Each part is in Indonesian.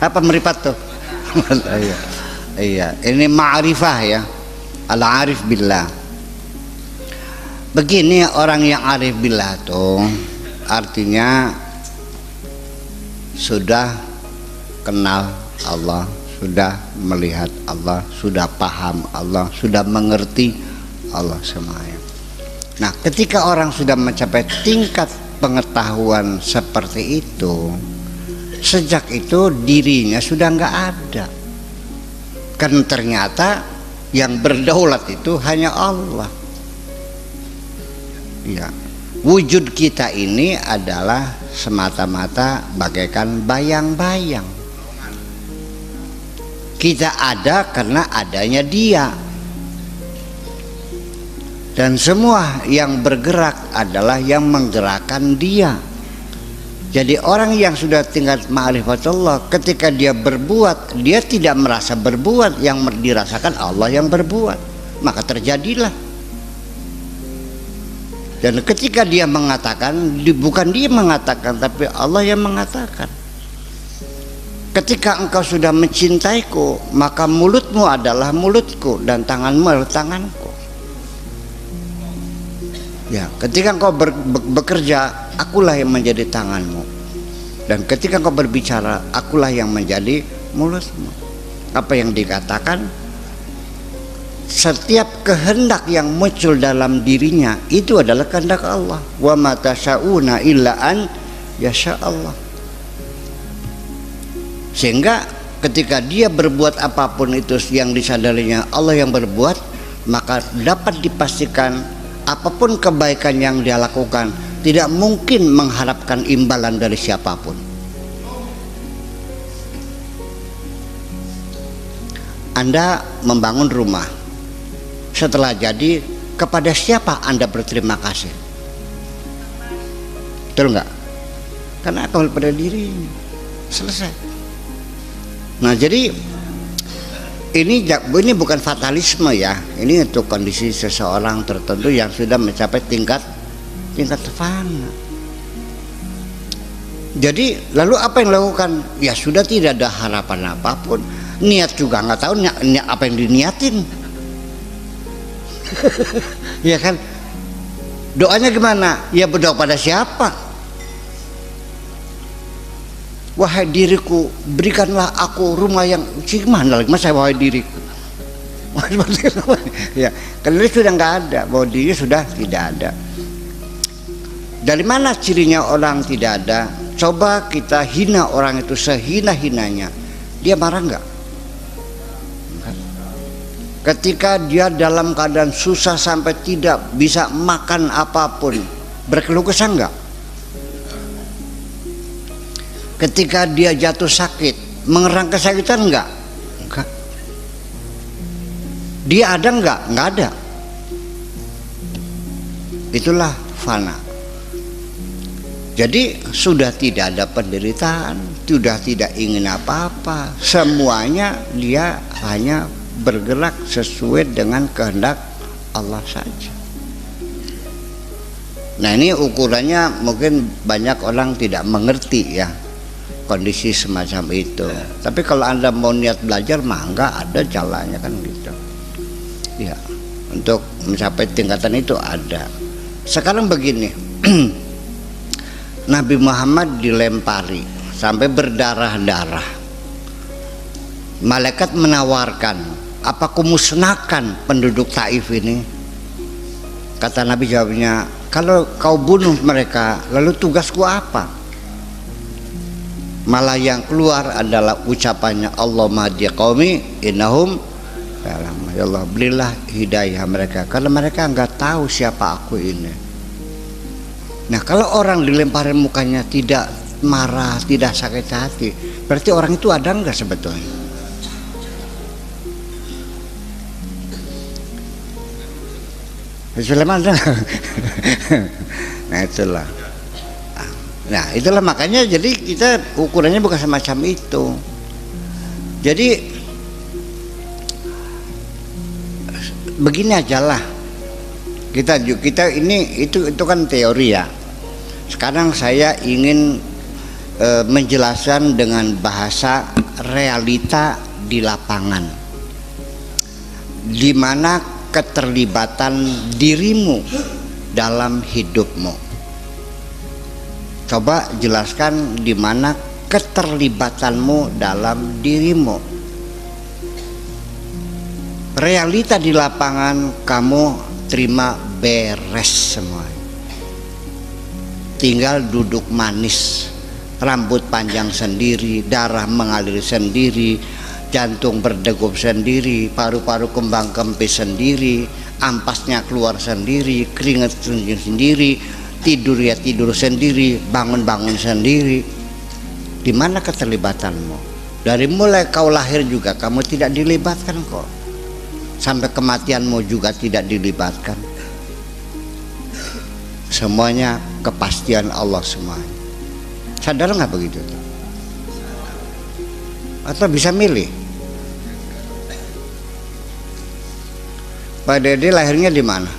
Apa meripat tuh? Iya. Iya, ini ma'rifah ya. Al-arif billah. Begini orang yang arif billah tuh artinya sudah kenal Allah, sudah melihat Allah, sudah paham Allah, sudah mengerti Allah semuanya. Nah, ketika orang sudah mencapai tingkat pengetahuan seperti itu, sejak itu dirinya sudah nggak ada. Kan ternyata yang berdaulat itu hanya Allah. Ya, wujud kita ini adalah semata-mata bagaikan bayang-bayang. Kita ada karena adanya Dia. Dan semua yang bergerak adalah yang menggerakkan Dia. Jadi orang yang sudah tingkat ma'rifatullah, ketika dia berbuat, dia tidak merasa berbuat, yang dirasakan Allah yang berbuat, maka terjadilah. Dan ketika dia mengatakan, bukan dia mengatakan, tapi Allah yang mengatakan. Ketika engkau sudah mencintaiku, maka mulutmu adalah mulutku dan tanganmu adalah tanganku. Ya, ketika engkau bekerja, akulah yang menjadi tanganmu, dan ketika engkau berbicara, akulah yang menjadi mulutmu. Apa yang dikatakan? Setiap kehendak yang muncul dalam dirinya itu adalah kehendak Allah. Wa ma tasyauna illa an yasha Allah. Sehingga ketika dia berbuat apapun itu yang disadarinya Allah yang berbuat, maka dapat dipastikan apapun kebaikan yang dia lakukan tidak mungkin mengharapkan imbalan dari siapapun. Anda membangun rumah, setelah jadi, kepada siapa Anda berterima kasih? Betul nggak? Karena akal pada diri. Selesai. Nah, jadi ini bukan fatalisme ya. Ini untuk kondisi seseorang tertentu yang sudah mencapai tingkat fana. Jadi lalu apa yang dilakukan? Ya sudah, tidak ada harapan apapun. Niat juga nggak tahu apa yang diniatin. Ya kan? Doanya gimana? Ya berdoa pada siapa? Wahai diriku, berikanlah aku rumah yang gimana lagi? Masa wahai diriku? Ya, karena dia sudah nggak ada, bahwa dirinya sudah tidak ada. Dari mana cirinya orang tidak ada? Coba kita hina orang itu sehina-hinanya, dia marah nggak? Ketika dia dalam keadaan susah sampai tidak bisa makan apapun, berkeluh kesah nggak? Ketika dia jatuh sakit, mengerang kesakitan enggak? Enggak. Dia ada enggak? Enggak ada. Itulah fana. Jadi sudah tidak ada penderitaan, sudah tidak ingin apa-apa. Semuanya dia hanya bergerak sesuai dengan kehendak Allah saja. Nah, ini ukurannya mungkin banyak orang tidak mengerti ya, kondisi semacam itu. Tapi kalau Anda mau niat belajar, mah enggak, ada jalannya kan gitu. Ya, untuk mencapai tingkatan itu ada. Sekarang begini, Nabi Muhammad dilempari sampai berdarah-darah. Malaikat menawarkan, apa aku musnahkan penduduk Taif ini? Kata Nabi jawabnya, kalau kau bunuh mereka, lalu tugasku apa? Malah yang keluar adalah ucapannya, Allahumma hdi qaumi innahum ya Allah, berilah hidayah mereka karena mereka enggak tahu siapa aku ini. Nah, kalau orang dilemparin mukanya tidak marah, tidak sakit hati, berarti orang itu ada enggak sebetulnya? Sulaiman. Nah, itulah. Nah, itulah makanya jadi kita ukurannya bukan semacam itu. Jadi begini aja lah. Kita ini itu kan teori ya. Sekarang saya ingin menjelaskan dengan bahasa realita di lapangan, di mana keterlibatan dirimu dalam hidupmu. Coba jelaskan di mana keterlibatanmu dalam dirimu. Realita di lapangan kamu terima beres semua. Tinggal duduk manis, rambut panjang sendiri, darah mengalir sendiri, jantung berdegup sendiri, paru-paru kembang kempis sendiri, ampasnya keluar sendiri, keringat sendiri, tidur ya tidur sendiri, bangun-bangun sendiri. Di mana keterlibatanmu? Dari mulai kau lahir juga kamu tidak dilibatkan kok. Sampai kematianmu juga tidak dilibatkan. Semuanya kepastian Allah semuanya. Sadar nggak begitu? Atau bisa milih? Pak Dede lahirnya di mana?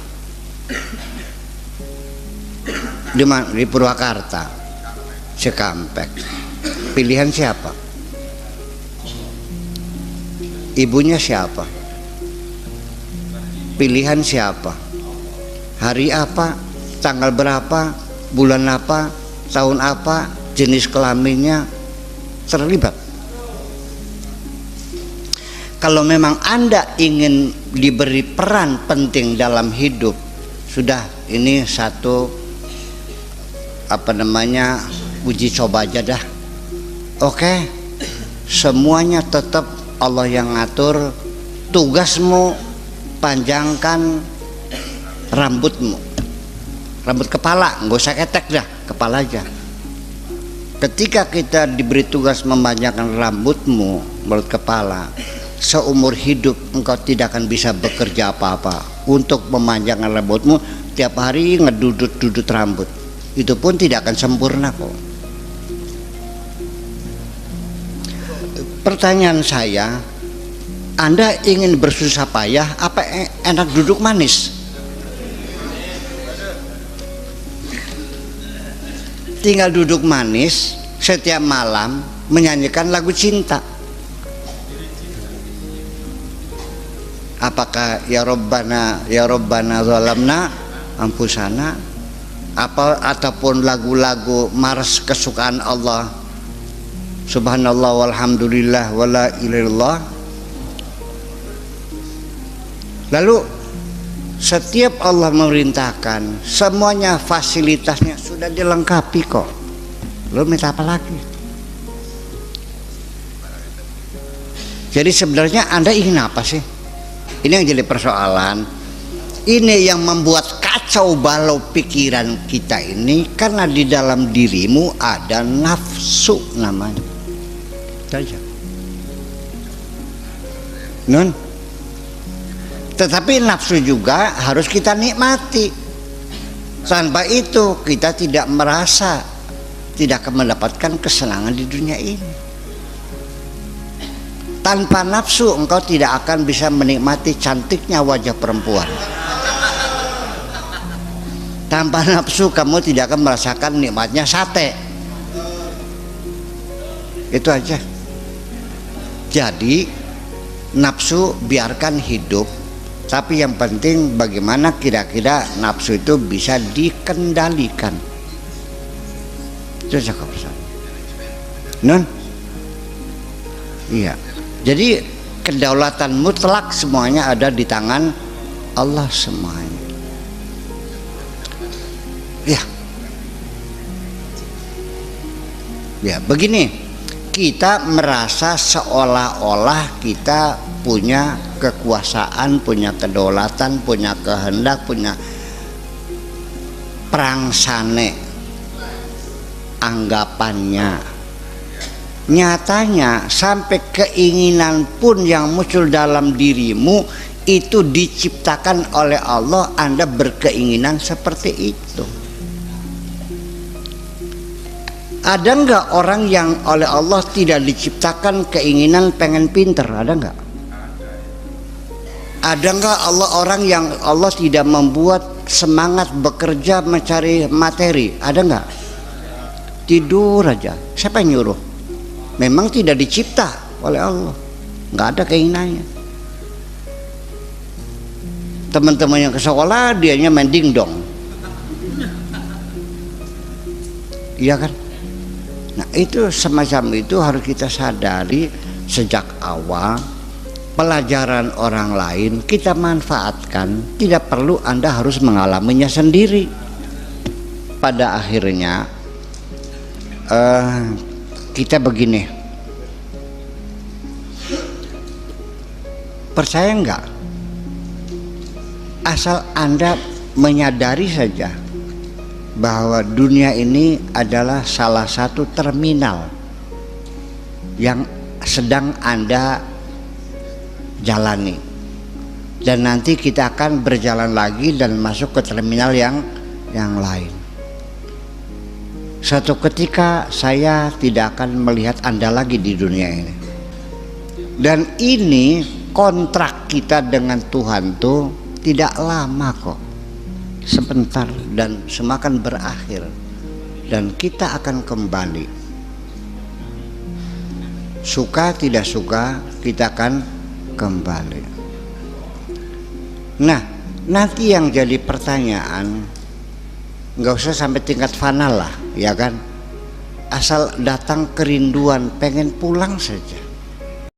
Di mana? Di Purwakarta, Cikampek. Pilihan siapa? Ibunya siapa? Pilihan siapa? Hari apa? Tanggal berapa? Bulan apa? Tahun apa? Jenis kelaminnya terlibat. Kalau memang Anda ingin diberi peran penting dalam hidup, sudah ini satu uji coba aja dah. Oke, semuanya tetap Allah yang ngatur. Tugasmu panjangkan rambutmu, rambut kepala, nggak usah ketek dah, kepala aja. Ketika kita diberi tugas memanjangkan rambutmu, rambut kepala, seumur hidup engkau tidak akan bisa bekerja apa-apa untuk memanjangkan rambutmu. Tiap hari ngedudut-dudut rambut, itu pun tidak akan sempurna kok. Pertanyaan saya, Anda ingin bersusah payah apa enak duduk manis? Tinggal duduk manis setiap malam menyanyikan lagu cinta. Apakah ya Rabbana zalamna anfusana, ataupun lagu-lagu mars kesukaan Allah, subhanallah walhamdulillah wala ilaha illallah. Lalu setiap Allah memerintahkan, semuanya fasilitasnya sudah dilengkapi kok. Lo minta apa lagi? Jadi sebenarnya Anda ingin apa sih? Ini yang jadi persoalan. Ini yang membuat kacau balau pikiran kita ini, karena di dalam dirimu ada nafsu namanya. Saja. Nun. Tetapi nafsu juga harus kita nikmati. Tanpa itu kita tidak merasa, tidak akan mendapatkan kesenangan di dunia ini. Tanpa nafsu engkau tidak akan bisa menikmati cantiknya wajah perempuan. Tanpa nafsu kamu tidak akan merasakan nikmatnya sate. Itu aja. Jadi nafsu biarkan hidup, tapi yang penting bagaimana kira-kira nafsu itu bisa dikendalikan. Itu cakap pesan. Non? Iya. Jadi kedaulatan mutlak semuanya ada di tangan Allah semuanya. Ya. Ya, begini. Kita merasa seolah-olah kita punya kekuasaan, punya kedaulatan, punya kehendak, punya prangsane anggapannya. Nyatanya sampai keinginan pun yang muncul dalam dirimu itu diciptakan oleh Allah. Anda berkeinginan seperti itu. Ada enggak orang yang oleh Allah tidak diciptakan keinginan pengen pinter? Ada enggak? Ada enggak orang yang Allah tidak membuat semangat bekerja mencari materi? Ada enggak? Tidur aja. Siapa yang nyuruh? Memang tidak dicipta oleh Allah, nggak ada keinginannya. Teman-teman yang ke sekolah dianya main dingdong, iya kan? Nah itu semacam itu harus kita sadari sejak awal. Pelajaran orang lain kita manfaatkan, tidak perlu Anda harus mengalaminya sendiri. Pada akhirnya kita begini, percaya enggak, asal Anda menyadari saja bahwa dunia ini adalah salah satu terminal yang sedang Anda jalani, dan nanti kita akan berjalan lagi dan masuk ke terminal yang lain. Suatu ketika saya tidak akan melihat Anda lagi di dunia ini, dan ini kontrak kita dengan Tuhan tuh tidak lama kok, sebentar, dan semua akan berakhir dan kita akan kembali. Suka tidak suka kita akan kembali. Nah, nanti yang jadi pertanyaan, nggak usah sampai tingkat fana lah, ya kan? Asal datang kerinduan, pengen pulang saja.